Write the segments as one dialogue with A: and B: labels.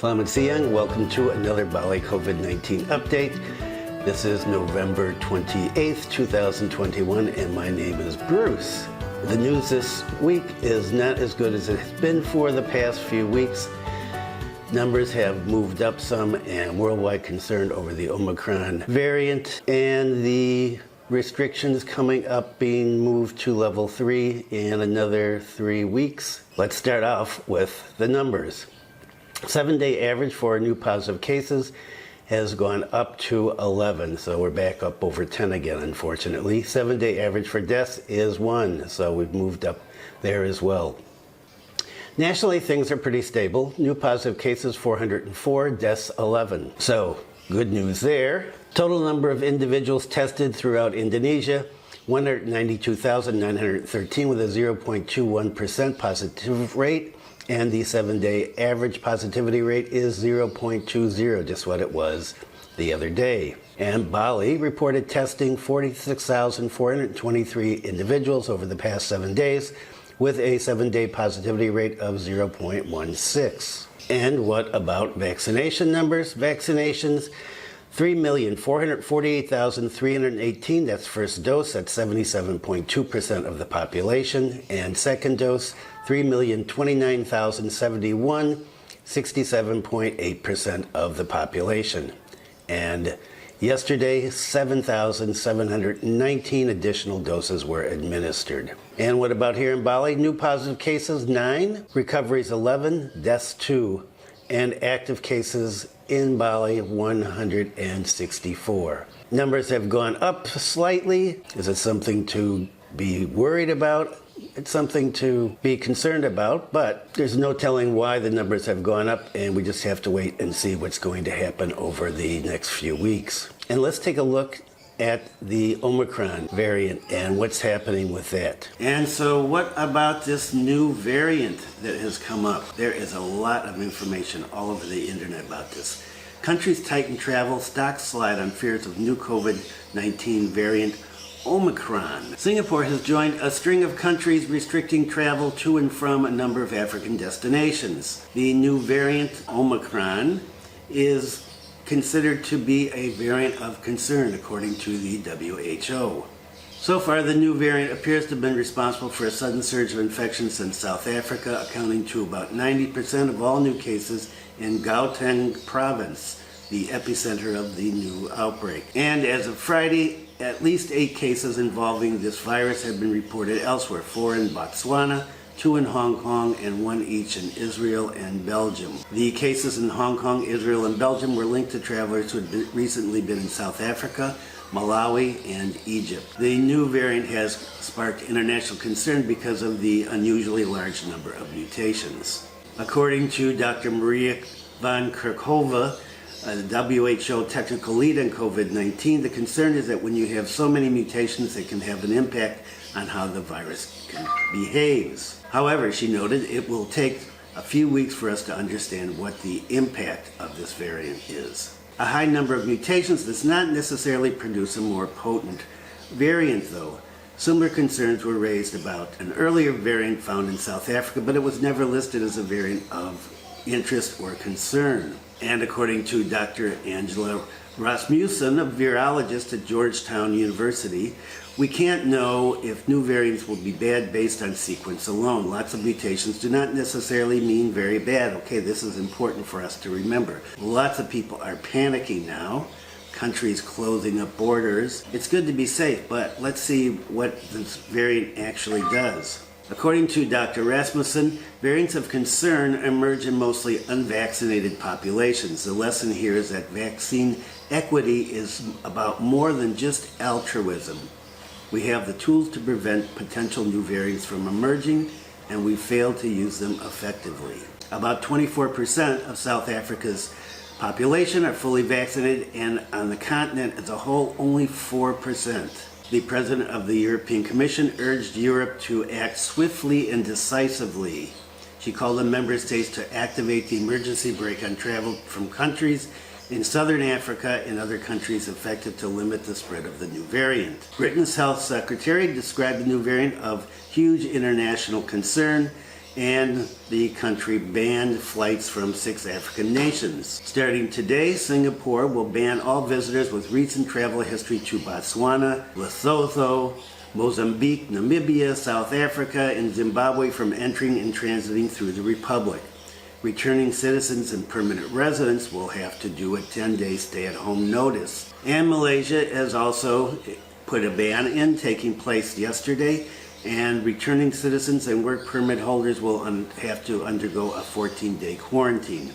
A: Amidst, welcome to another Bali COVID-19 update. This is November 28th, 2021, and my name is Bruce. The news this week is not as good as it has been for the past few weeks. Numbers have moved up some, and worldwide concern over the Omicron variant and the restrictions coming up being moved to level 3 in another 3 weeks. Let's start off with the numbers. 7-day average for new positive cases has gone up to 11, so we're back up over 10 again, unfortunately. 7-day average for deaths is 1, so we've moved up there as well. Nationally, things are pretty stable. New positive cases 404, deaths 11. So, good news there. Total number of individuals tested throughout Indonesia, 192,913 with a 0.21% positive rate. And the 7-day average positivity rate is 0.20, just what it was the other day. And Bali reported testing 46,423 individuals over the past 7 days with a 7-day positivity rate of 0.16. And what about vaccination numbers? Vaccinations, 3,448,318, that's first dose, that's 77.2% of the population. And second dose, 3,029,071, 67.8% of the population. And yesterday, 7,719 additional doses were administered. And what about here in Bali? New positive cases, 9, recoveries 11, deaths 2, and active cases in Bali, 164. Numbers have gone up slightly. Is it something to be worried about? It's something to be concerned about, but there's no telling why the numbers have gone up, and we just have to wait and see what's going to happen over the next few weeks. And let's take a look at the Omicron variant and what's happening with that. And so what about this new variant that has come up? There is a lot of information all over the internet about this. Countries tighten travel, stocks slide on fears of new COVID-19 variant Omicron. Singapore has joined a string of countries restricting travel to and from a number of African destinations. The new variant Omicron is considered to be a variant of concern, according to the WHO. So far, the new variant appears to have been responsible for a sudden surge of infections in South Africa, accounting to about 90% of all new cases in Gauteng province, the epicenter of the new outbreak. And as of Friday, at least 8 cases involving this virus have been reported elsewhere, 4 in Botswana, 2 in Hong Kong, and 1 each in Israel and Belgium. The cases in Hong Kong, Israel, and Belgium were linked to travelers who had recently been in South Africa, Malawi, and Egypt. The new variant has sparked international concern because of the unusually large number of mutations. According to Dr. Maria van Kerkhove, the WHO technical lead on COVID-19, the concern is that when you have so many mutations, it can have an impact on how the virus behaves. However, she noted it will take a few weeks for us to understand what the impact of this variant is. A high number of mutations does not necessarily produce a more potent variant, though. Similar concerns were raised about an earlier variant found in South Africa, but it was never listed as a variant of interest or concern. And according to Dr. Angela Rasmussen, a virologist at Georgetown University, we can't know if new variants will be bad based on sequence alone. Lots of mutations do not necessarily mean very bad. Okay, this is important for us to remember. Lots of people are panicking now. Countries closing up borders. It's good to be safe, but let's see what this variant actually does. According to Dr. Rasmussen, variants of concern emerge in mostly unvaccinated populations. The lesson here is that vaccine equity is about more than just altruism. We have the tools to prevent potential new variants from emerging, and we failed to use them effectively. About 24% of South Africa's population are fully vaccinated, and on the continent as a whole, only 4%. The president of the European Commission urged Europe to act swiftly and decisively. She called on member states to activate the emergency brake on travel from countries in southern Africa and other countries affected to limit the spread of the new variant. Britain's health secretary described the new variant of huge international concern and the country banned flights from 6 African nations. Starting today, Singapore will ban all visitors with recent travel history to Botswana, Lesotho, Mozambique, Namibia, South Africa, and Zimbabwe from entering and transiting through the Republic. Returning citizens and permanent residents will have to do a 10-day stay-at-home notice. And Malaysia has also put a ban in, taking place yesterday, and returning citizens and work permit holders will have to undergo a 14-day quarantine.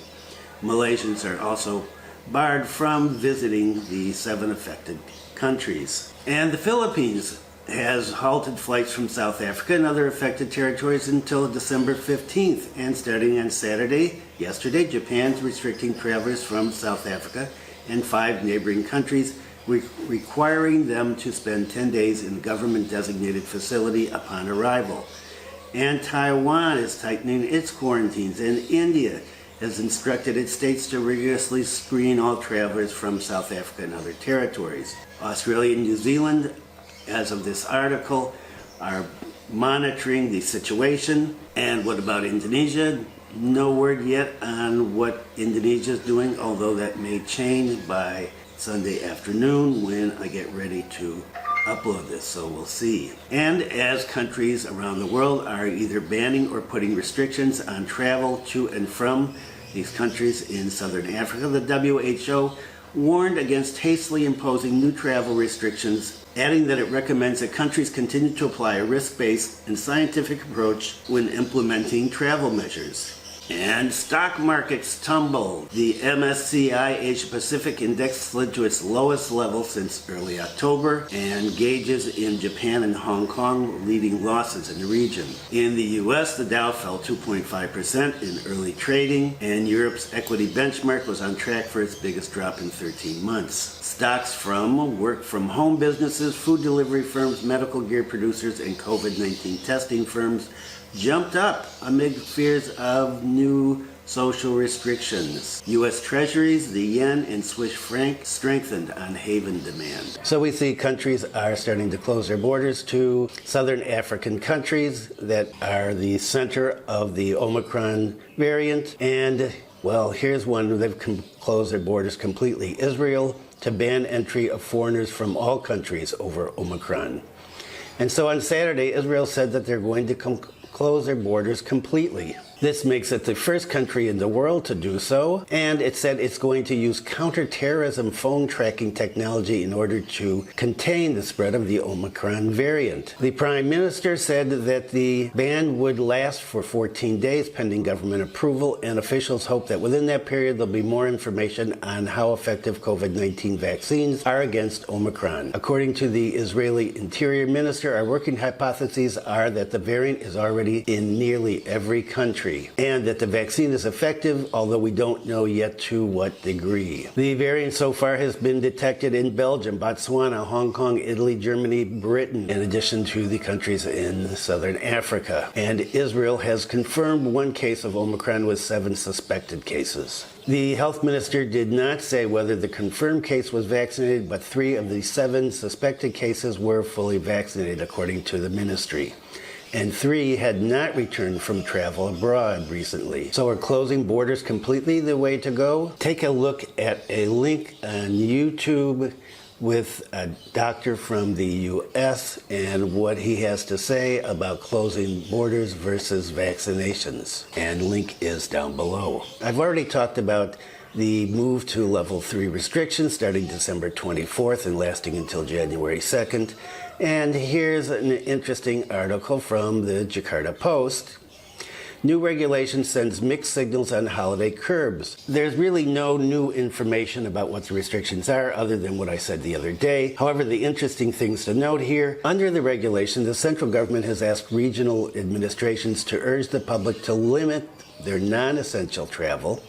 A: Malaysians are also barred from visiting the 7 affected countries. And the Philippines has halted flights from South Africa and other affected territories until December 15th. And starting on Saturday, yesterday, Japan's restricting travelers from South Africa and 5 neighboring countries, requiring them to spend 10 days in a government-designated facility upon arrival. And Taiwan is tightening its quarantines, and India has instructed its states to rigorously screen all travelers from South Africa and other territories. Australia and New Zealand, as of this article, are monitoring the situation. And what about Indonesia? No word yet on what Indonesia is doing, although that may change by Sunday afternoon when I get ready to upload this, so we'll see. And as countries around the world are either banning or putting restrictions on travel to and from these countries in southern Africa, the WHO warned against hastily imposing new travel restrictions, adding that it recommends that countries continue to apply a risk-based and scientific approach when implementing travel measures. And stock markets tumbled. The MSCI Asia Pacific Index slid to its lowest level since early October, and gauges in Japan and Hong Kong leading losses in the region. In the US, the Dow fell 2.5% in early trading, and Europe's equity benchmark was on track for its biggest drop in 13 months. Stocks from work-from-home businesses, food delivery firms, medical gear producers, and COVID-19 testing firms jumped up amid fears of new social restrictions. U.S. Treasuries, the yen, and Swiss franc strengthened on haven demand. So we see countries are starting to close their borders to southern African countries that are the center of the Omicron variant. And, well, here's one where they've closed their borders completely. Israel to ban entry of foreigners from all countries over Omicron. And so on Saturday, Israel said that they're going to close their borders completely. This makes it the first country in the world to do so, and it said it's going to use counterterrorism phone tracking technology in order to contain the spread of the Omicron variant. The Prime Minister said that the ban would last for 14 days pending government approval, and officials hope that within that period there'll be more information on how effective COVID-19 vaccines are against Omicron. According to the Israeli Interior Minister, our working hypotheses are that the variant is already in nearly every country, and that the vaccine is effective, although we don't know yet to what degree. The variant so far has been detected in Belgium, Botswana, Hong Kong, Italy, Germany, Britain, in addition to the countries in southern Africa. And Israel has confirmed 1 case of Omicron with 7 suspected cases. The health minister did not say whether the confirmed case was vaccinated, but 3 of the 7 suspected cases were fully vaccinated, according to the ministry. And 3 had not returned from travel abroad recently. So are closing borders completely the way to go? Take a look at a link on YouTube with a doctor from the U.S. and what he has to say about closing borders versus vaccinations. And link is down below. I've already talked about the move to level 3 restrictions starting December 24th and lasting until January 2nd. And here's an interesting article from the Jakarta Post. New regulation sends mixed signals on holiday curbs. There's really no new information about what the restrictions are other than what I said the other day. However, the interesting things to note here, under the regulation, the central government has asked regional administrations to urge the public to limit their non-essential travel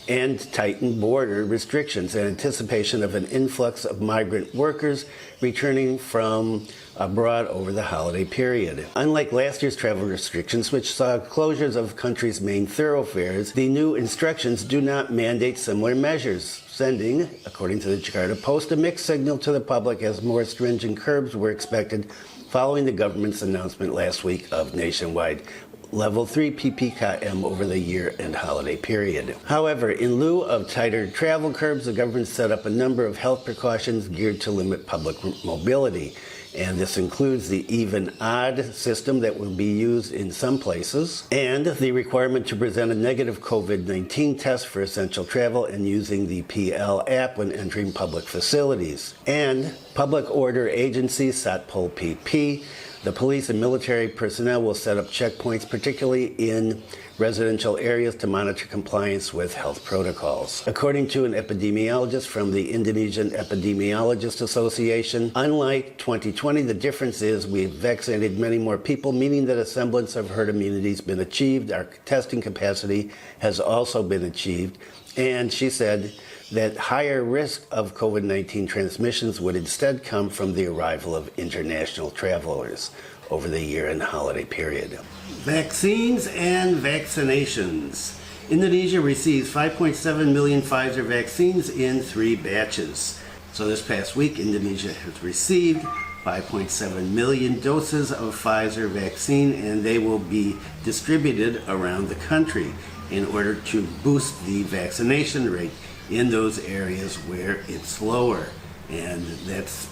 A: and tighten border restrictions in anticipation of an influx of migrant workers returning from abroad over the holiday period. Unlike last year's travel restrictions, which saw closures of countries' main thoroughfares, the new instructions do not mandate similar measures, sending, according to the Jakarta Post, a mixed signal to the public as more stringent curbs were expected following the government's announcement last week of nationwide level 3 ppkm over the year and holiday period. However, in lieu of tighter travel curbs, the government set up a number of health precautions geared to limit public mobility. And this includes the even-odd system that will be used in some places, and the requirement to present a negative COVID-19 test for essential travel and using the PL app when entering public facilities. And public order agencies, SATPOL PP, the police and military personnel will set up checkpoints, particularly in residential areas, to monitor compliance with health protocols. According to an epidemiologist from the Indonesian Epidemiologist Association, unlike 2020, the difference is we've vaccinated many more people, meaning that a semblance of herd immunity has been achieved. Our testing capacity has also been achieved. And she said that higher risk of COVID-19 transmissions would instead come from the arrival of international travelers over the year and holiday period. Vaccines and vaccinations. Indonesia receives 5.7 million Pfizer vaccines in 3 batches. So this past week, Indonesia has received 5.7 million doses of Pfizer vaccine, and they will be distributed around the country in order to boost the vaccination rate in those areas where it's lower, and that's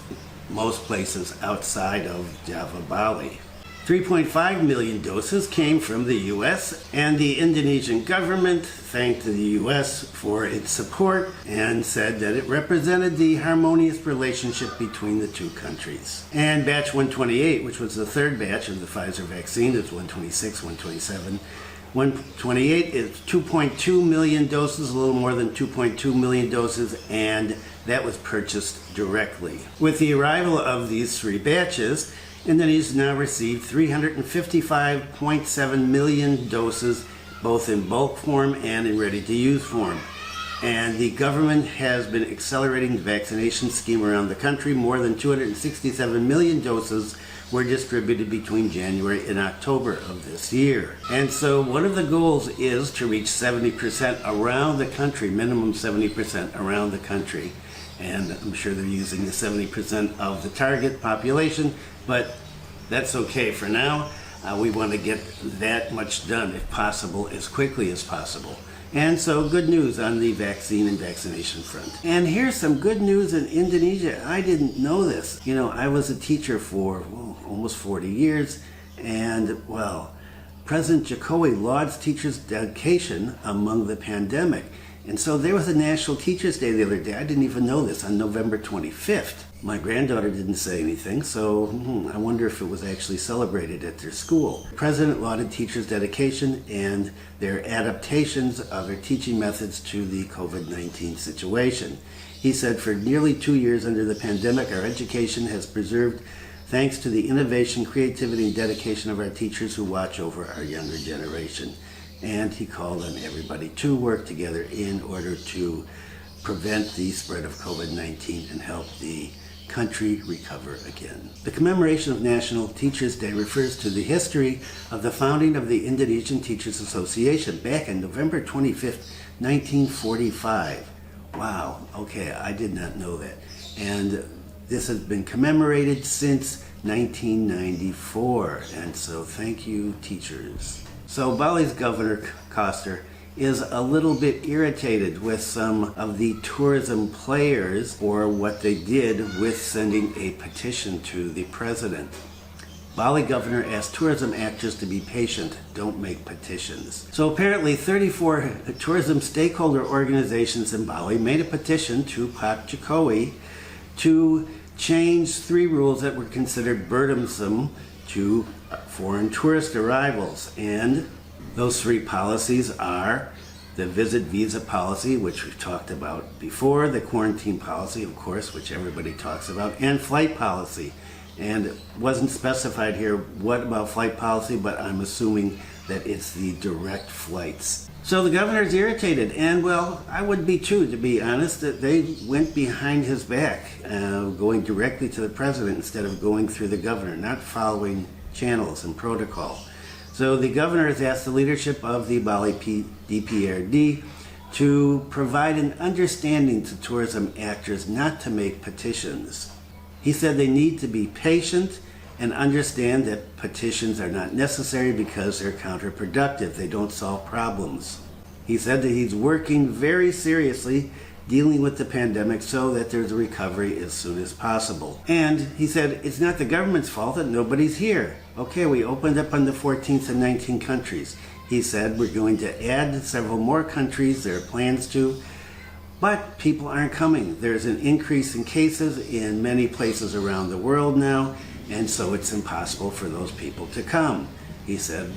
A: most places outside of Java, Bali. 3.5 million doses came from the U.S., and the Indonesian government thanked the U.S. for its support and said that it represented the harmonious relationship between the two countries. And batch 128, which was the third batch of the Pfizer vaccine, it's 126, 127, 128 is 2.2 million doses, a little more than 2.2 million doses, and that was purchased directly. With the arrival of these 3 batches, Indonesia now received 355.7 million doses, both in bulk form and in ready-to-use form. And the government has been accelerating the vaccination scheme around the country. More than 267 million doses were distributed between January and October of this year. And so one of the goals is to reach 70% around the country, minimum 70% around the country. And I'm sure they're using the 70% of the target population, but that's okay for now. We want to get that much done, if possible, as quickly as possible. And so good news on the vaccine and vaccination front. And here's some good news in Indonesia. I didn't know this. You know, I was a teacher for almost 40 years, and well, President Jokowi lauds teachers' dedication among the pandemic. And so there was a National Teachers' Day the other day. I didn't even know this, on November 25th. My granddaughter didn't say anything, so I wonder if it was actually celebrated at their school. The president lauded teachers' dedication and their adaptations of their teaching methods to the COVID-19 situation. He said, for nearly 2 years under the pandemic, our education has preserved thanks to the innovation, creativity, and dedication of our teachers who watch over our younger generation. And he called on everybody to work together in order to prevent the spread of COVID-19 and help the country recover again. The commemoration of National Teachers' Day refers to the history of the founding of the Indonesian Teachers Association back on November 25th, 1945. Wow, okay, I did not know that. And this has been commemorated since 1994, and so thank you, teachers. So Bali's Governor Koster is a little bit irritated with some of the tourism players for what they did with sending a petition to the president. Bali governor asked tourism actors to be patient, don't make petitions. So apparently 34 tourism stakeholder organizations in Bali made a petition to Pak Jokowi to change 3 rules that were considered burdensome to foreign tourist arrivals. And those 3 policies are the visit visa policy, which we've talked about before, the quarantine policy, of course, which everybody talks about, and flight policy. And it wasn't specified here what about flight policy, but I'm assuming that it's the direct flights. So the governor's irritated, and well, I would be too, to be honest, that they went behind his back, going directly to the president instead of going through the governor, not following channels and protocol. So the governor has asked the leadership of the Bali DPRD to provide an understanding to tourism actors not to make petitions. He said they need to be patient and understand that petitions are not necessary because they're counterproductive. They don't solve problems. He said that he's working very seriously dealing with the pandemic so that there's a recovery as soon as possible. And he said it's not the government's fault that nobody's here. Okay, we opened up on the 14th in 19 countries. He said we're going to add several more countries. There are plans to. But people aren't coming. There's an increase in cases in many places around the world now, and so it's impossible for those people to come. He said,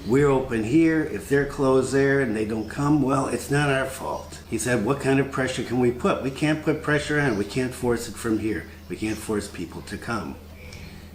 A: we're open here. If they're closed there and they don't come, well, it's not our fault. He said, what kind of pressure can we put? We can't put pressure on. We can't force it from here. We can't force people to come.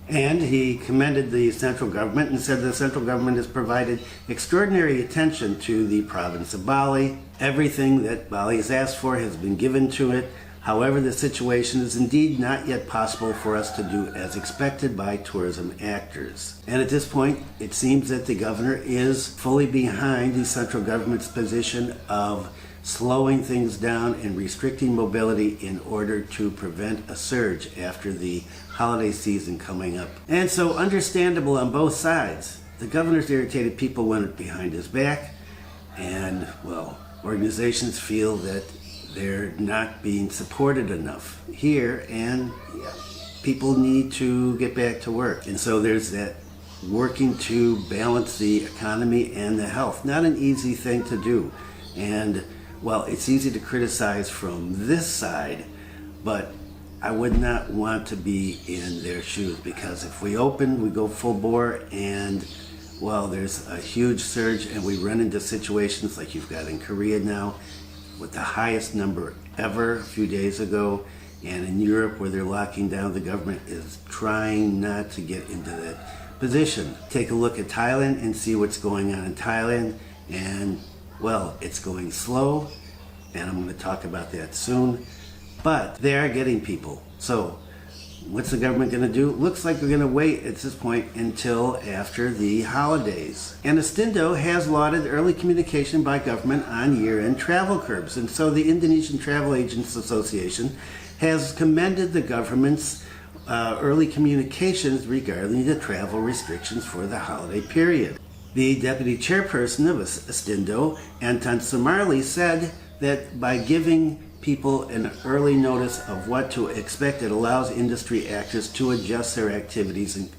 A: And he commended the central government and said the central government has provided extraordinary attention to the province of Bali. Everything that Bali has asked for has been given to it. However, the situation is indeed not yet possible for us to do as expected by tourism actors. And at this point, it seems that the governor is fully behind the central government's position of slowing things down and restricting mobility in order to prevent a surge after the holiday season coming up. And so understandable on both sides. The governor's irritated people went behind his back, and, well, organizations feel that they're not being supported enough here, and people need to get back to work. And so there's that working to balance the economy and the health. Not an easy thing to do. And, well, it's easy to criticize from this side, but I would not want to be in their shoes, because if we open, we go full bore, and, well, there's a huge surge, and we run into situations like you've got in Korea now, with the highest number ever a few days ago, and in Europe where they're locking down, the government is trying not to get into that position. Take a look at Thailand and see what's going on in Thailand, and, well, it's going slow, and I'm going to talk about that soon, but they are getting people. So what's the government going to do? Looks like we're going to wait at this point until after the holidays. And Astindo has lauded early communication by government on year-end travel curbs. And so the Indonesian Travel Agents Association has commended the government's early communications regarding the travel restrictions for the holiday period. The deputy chairperson of Astindo, Anton Sumarli, said that by giving people an early notice of what to expect, it allows industry actors to adjust their activities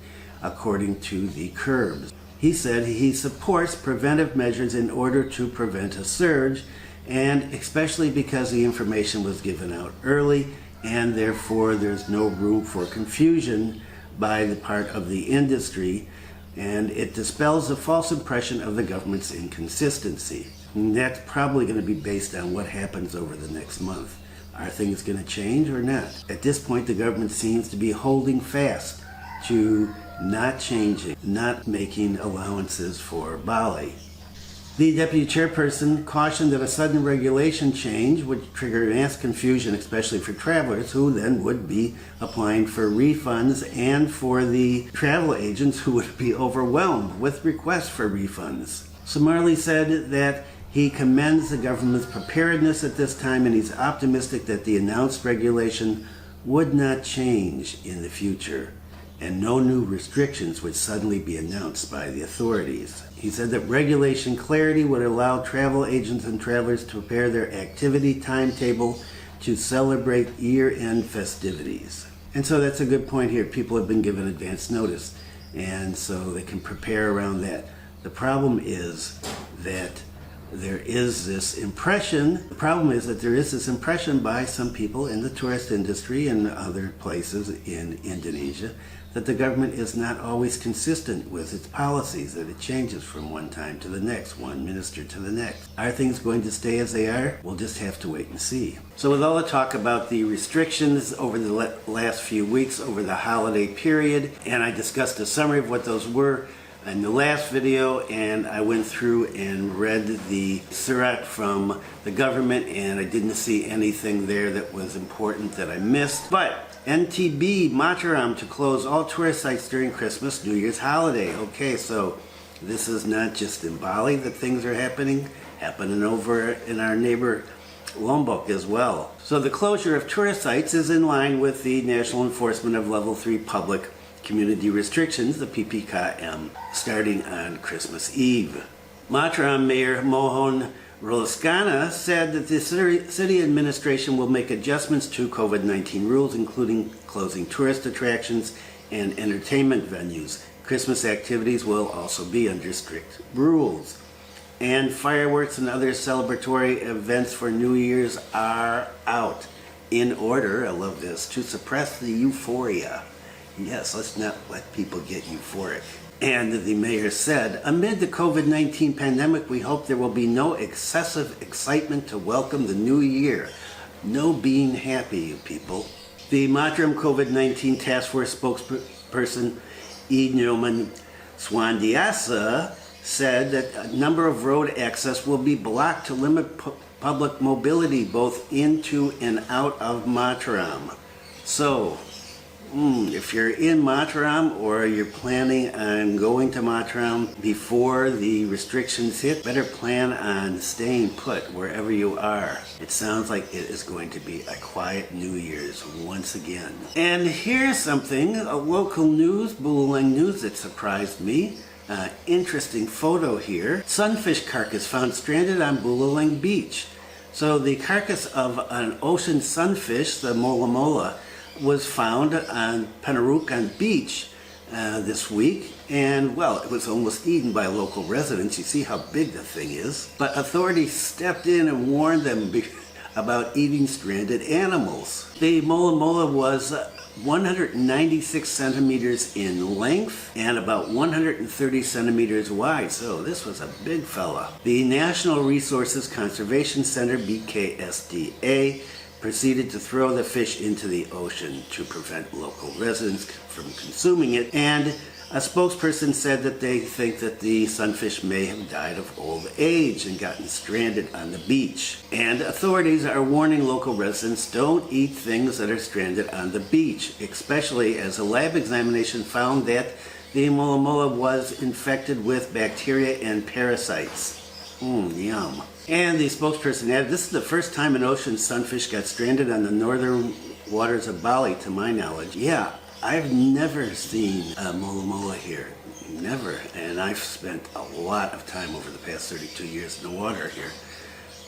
A: according to the curbs. He said he supports preventive measures in order to prevent a surge, and especially because the information was given out early, and therefore there's no room for confusion by the part of the industry, and it dispels the false impression of the government's inconsistency. And that's probably going to be based on what happens over the next month. Are things going to change or not? At this point, the government seems to be holding fast to not changing, not making allowances for Bali. The deputy chairperson cautioned that a sudden regulation change would trigger mass confusion, especially for travelers who then would be applying for refunds, and for the travel agents who would be overwhelmed with requests for refunds. Sumarli said that he commends the government's preparedness at this time, and he's optimistic that the announced regulation would not change in the future, and no new restrictions would suddenly be announced by the authorities. He said that regulation clarity would allow travel agents and travelers to prepare their activity timetable to celebrate year-end festivities. And so that's a good point here. People have been given advance notice, and so they can prepare around that. The problem is that there is this impression by some people in the tourist industry and other places in Indonesia that the government is not always consistent with its policies, that it changes from one time to the next, one minister to the next. Are things going to stay as they are? We'll just have to wait and see. So with all the talk about the restrictions over the last few weeks over the holiday period, and I discussed a summary of what those were in the last video, and I went through and read the surat from the government, and I didn't see anything there that was important that I missed. But NTB Mataram to close all tourist sites during Christmas, New Year's holiday. Okay, so this is not just in Bali that things are happening over in our neighbor Lombok as well. So the closure of tourist sites is in line with the National Enforcement of Level 3 Public community restrictions, the PPKM, starting on Christmas Eve. Mataram Mayor Mohon Rolaskana said that the city administration will make adjustments to COVID-19 rules, including closing tourist attractions and entertainment venues. Christmas activities will also be under strict rules. And fireworks and other celebratory events for New Year's are out. In order, I love this, to suppress the euphoria. Yes, let's not let people get euphoric. And the mayor said, amid the COVID-19 pandemic, we hope there will be no excessive excitement to welcome the new year. No being happy, you people. The Mataram COVID-19 Task Force spokesperson, E. Nyoman Swandiasa, said that a number of road access will be blocked to limit public mobility both into and out of Mataram. So, if you're in Mataram or you're planning on going to Mataram before the restrictions hit, better plan on staying put wherever you are. It sounds like it is going to be a quiet New Year's once again. And here's something, a local news, Buleleng news, that surprised me. Interesting photo here. Sunfish carcass found stranded on Buleleng beach. So the carcass of an ocean sunfish, the mola mola, was found on Penarukan beach this week, and well, it was almost eaten by local residents. You see how big the thing is. But authorities stepped in and warned them about eating stranded animals. The mola mola was 196 centimeters in length and about 130 centimeters wide, so this was a big fella. The National Resources Conservation Center, BKSDA, proceeded to throw the fish into the ocean to prevent local residents from consuming it, and a spokesperson said that they think that the sunfish may have died of old age and gotten stranded on the beach. And authorities are warning local residents, don't eat things that are stranded on the beach, especially as a lab examination found that the mola mola was infected with bacteria and parasites. Yum. And the spokesperson added, this is the first time an ocean sunfish got stranded on the northern waters of Bali, to my knowledge. Yeah, I've never seen a mola mola here. Never. And I've spent a lot of time over the past 32 years in the water here.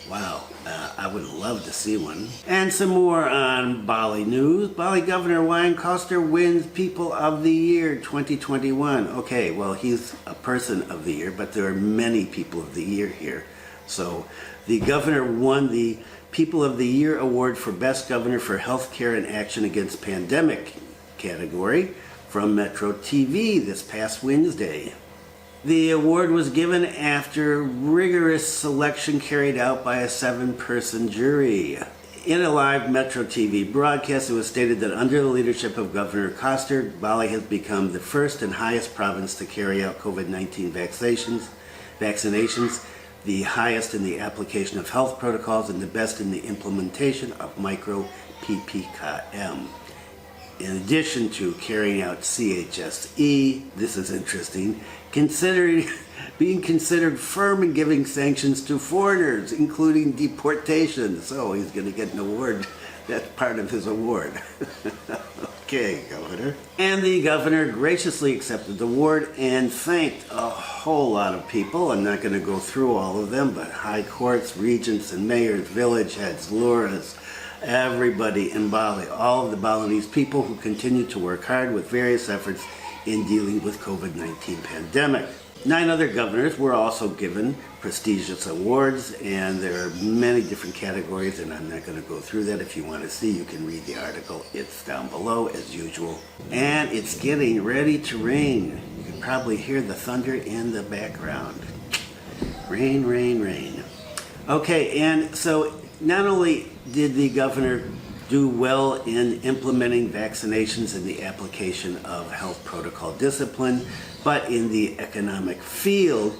A: Wow, I would love to see one. And some more on Bali news. Bali Governor Wayan Koster wins People of the Year 2021. Okay, well, he's a person of the year, but there are many People of the Year here. So the governor won the People of the Year Award for Best Governor for Healthcare and Action Against Pandemic category from Metro TV this past Wednesday. The award was given after rigorous selection carried out by a 7-person jury. In a live Metro TV broadcast, it was stated that under the leadership of Governor Koster, Bali has become the first and highest province to carry out COVID-19 vaccinations, the highest in the application of health protocols, and the best in the implementation of micro PPKM. In addition to carrying out CHSE, this is interesting, being considered firm in giving sanctions to foreigners, including deportation. So he's going to get an award. That's part of his award. Okay, Governor. And the governor graciously accepted the award and thanked a whole lot of people. I'm not going to go through all of them, but high courts, regents and mayors, village heads, luras, everybody in Bali, all of the Balinese people who continue to work hard with various efforts in dealing with COVID-19 pandemic. 9 other governors were also given prestigious awards, and there are many different categories, and I'm not going to go through that. If you want to see, you can read the article. It's down below as usual. And it's getting ready to rain. You can probably hear the thunder in the background. Rain, rain, rain. Okay, and so not only did the governor do well in implementing vaccinations and the application of health protocol discipline, but in the economic field,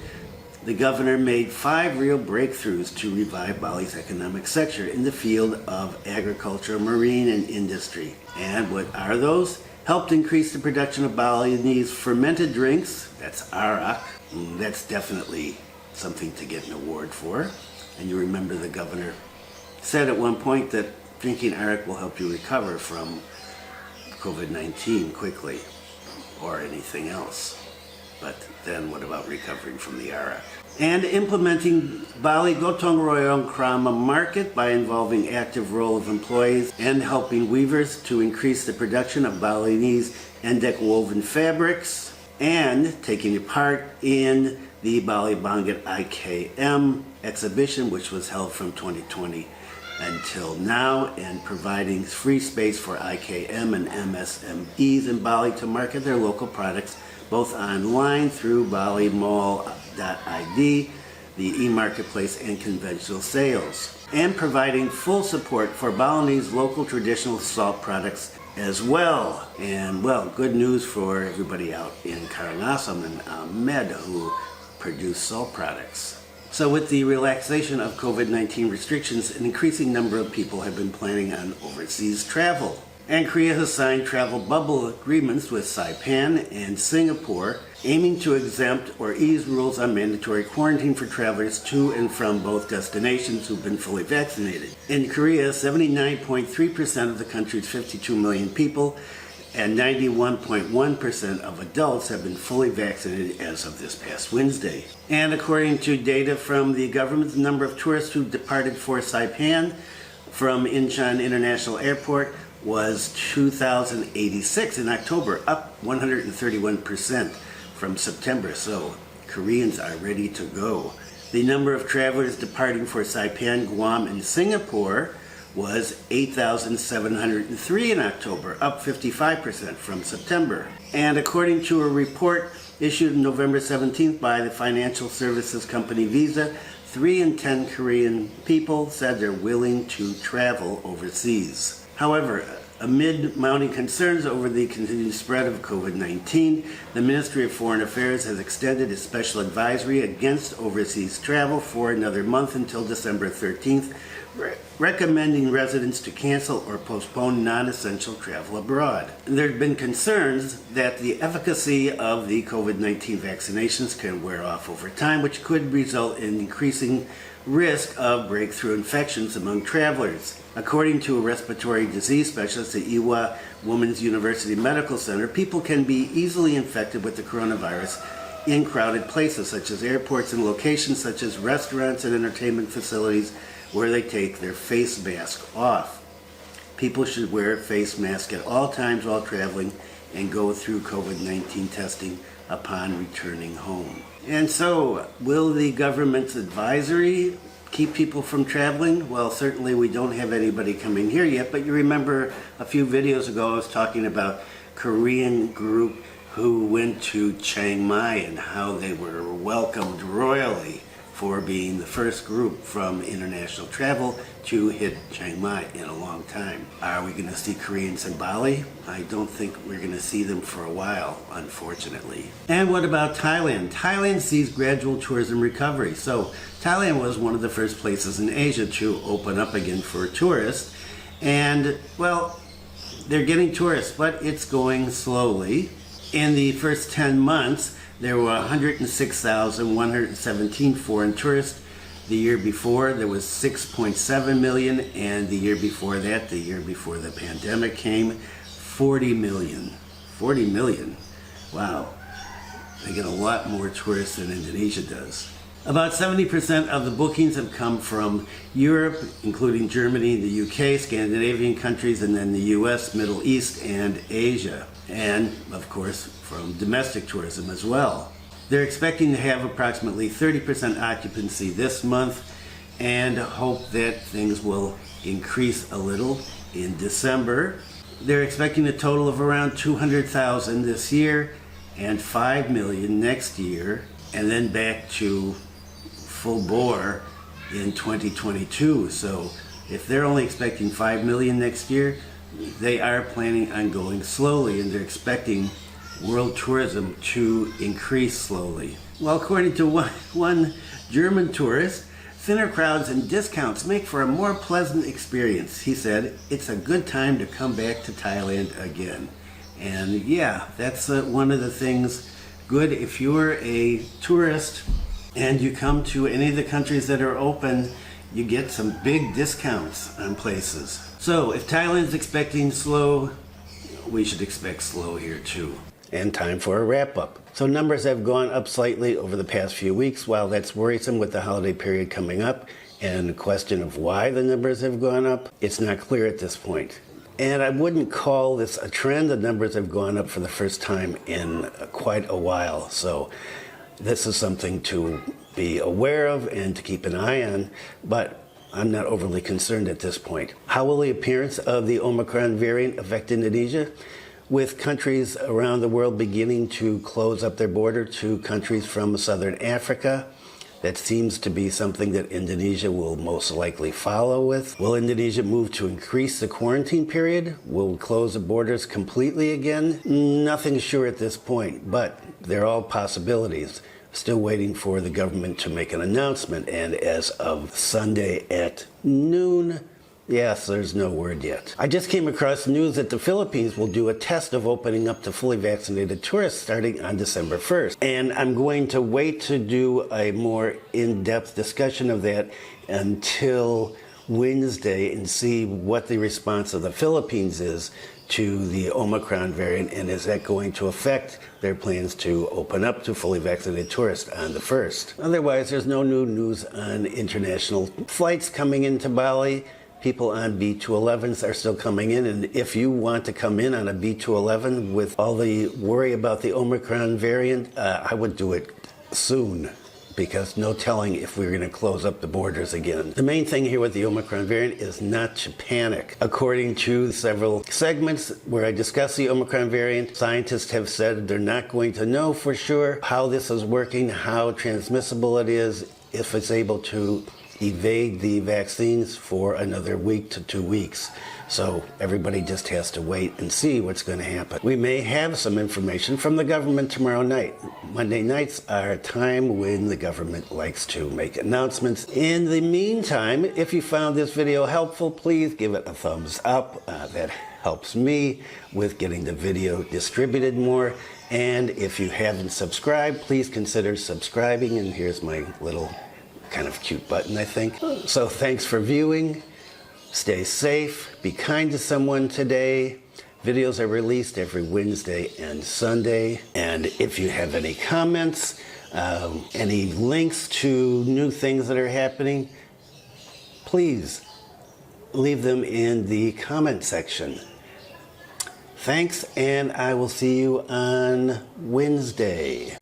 A: the governor made 5 real breakthroughs to revive Bali's economic sector in the field of agriculture, marine, and industry. And what are those? Helped increase the production of Balinese fermented drinks, that's arak. That's definitely something to get an award for. And you remember the governor said at one point that drinking arak will help you recover from COVID-19 quickly. or anything else. But then what about recovering from the Ara? And implementing Bali Gotong Royong Krama market by involving active role of employees and helping weavers to increase the production of Balinese endek woven fabrics, and taking part in the Bali Bangat IKM exhibition, which was held from 2020 until now, and providing free space for IKM and MSMEs in Bali to market their local products both online through balimall.id, the e-marketplace, and conventional sales, and providing full support for Balinese local traditional salt products as well. And well, good news for everybody out in Karangasem and Ahmed who produce salt products. So with the relaxation of COVID-19 restrictions, an increasing number of people have been planning on overseas travel. And Korea has signed travel bubble agreements with Saipan and Singapore, aiming to exempt or ease rules on mandatory quarantine for travelers to and from both destinations who've been fully vaccinated. In Korea, 79.3% of the country's 52 million people and 91.1% of adults have been fully vaccinated as of this past Wednesday. And according to data from the government, the number of tourists who departed for Saipan from Incheon International Airport was 2,086 in October, up 131% from September. So Koreans are ready to go. The number of travelers departing for Saipan, Guam, and Singapore was 8,703 in October, up 55% from September. And according to a report issued November 17th by the financial services company Visa, 3 in 10 Korean people said they're willing to travel overseas. However, amid mounting concerns over the continued spread of COVID-19, the Ministry of Foreign Affairs has extended its special advisory against overseas travel for another month until December 13th, recommending residents to cancel or postpone non-essential travel abroad. There have been concerns that the efficacy of the COVID-19 vaccinations can wear off over time, which could result in increasing risk of breakthrough infections among travelers. According to a respiratory disease specialist at Ewha Women's University Medical Center, people can be easily infected with the coronavirus in crowded places such as airports and locations such as restaurants and entertainment facilities where they take their face mask off. People should wear a face mask at all times while traveling and go through COVID-19 testing upon returning home. And so, will the government's advisory keep people from traveling? Well, certainly we don't have anybody coming here yet, but you remember a few videos ago I was talking about Korean group who went to Chiang Mai and how they were welcomed royally for being the first group from international travel to hit Chiang Mai in a long time. Are we going to see Koreans in Bali? I don't think we're going to see them for a while, unfortunately. And what about Thailand? Thailand sees gradual tourism recovery. So Thailand was one of the first places in Asia to open up again for tourists. And, well, they're getting tourists, but it's going slowly. In the first 10 months, there were 106,117 foreign tourists. The year before, there was 6.7 million, and the year before that, the year before the pandemic came, 40 million. 40 million. Wow. They get a lot more tourists than Indonesia does. About 70% of the bookings have come from Europe, including Germany, the UK, Scandinavian countries, and then the US, Middle East, and Asia. And, of course, from domestic tourism as well. They're expecting to have approximately 30% occupancy this month and hope that things will increase a little in December. They're expecting a total of around 200,000 this year and 5 million next year, and then back to full bore in 2022. So if they're only expecting 5 million next year, they are planning on going slowly, and they're expecting world tourism to increase slowly. Well, according to one German tourist, thinner crowds and discounts make for a more pleasant experience. He said, it's a good time to come back to Thailand again. And yeah, that's one of the things good if you're a tourist and you come to any of the countries that are open, you get some big discounts on places. So if Thailand's expecting slow, we should expect slow here too. and time for a wrap-up. So numbers have gone up slightly over the past few weeks. While that's worrisome with the holiday period coming up and the question of why the numbers have gone up, it's not clear at this point. And I wouldn't call this a trend. The numbers have gone up for the first time in quite a while. So this is something to be aware of and to keep an eye on, but I'm not overly concerned at this point. How will the appearance of the Omicron variant affect Indonesia? With countries around the world beginning to close up their border to countries from southern Africa, that seems to be something that Indonesia will most likely follow with. Will Indonesia move to increase the quarantine period? Will we close the borders completely again? Nothing sure at this point, but they're all possibilities. Still waiting for the government to make an announcement, and as of Sunday at noon, yes, there's no word yet. I just came across news that the Philippines will do a test of opening up to fully vaccinated tourists starting on December 1st. And I'm going to wait to do a more in-depth discussion of that until Wednesday and see what the response of the Philippines is to the Omicron variant, and is that going to affect their plans to open up to fully vaccinated tourists on the 1st. Otherwise, there's no new news on international flights coming into Bali. People on B211s are still coming in, and if you want to come in on a B211 with all the worry about the Omicron variant, I would do it soon, because no telling if we're going to close up the borders again. The main thing here with the Omicron variant is not to panic. According to several segments where I discuss the Omicron variant, scientists have said they're not going to know for sure how this is working, how transmissible it is, if it's able to evade the vaccines for another week to 2 weeks. So everybody just has to wait and see what's going to happen. We may have some information from the government tomorrow night. Monday nights are a time when the government likes to make announcements. In the meantime, if you found this video helpful, please give it a thumbs up. That helps me with getting the video distributed more. And if you haven't subscribed, please consider subscribing. And here's my little kind of cute button, I think. So thanks for viewing. Stay safe. Be kind to someone today. Videos are released every Wednesday and Sunday. And if you have any comments, any links to new things that are happening, please leave them in the comment section. Thanks, and I will see you on Wednesday.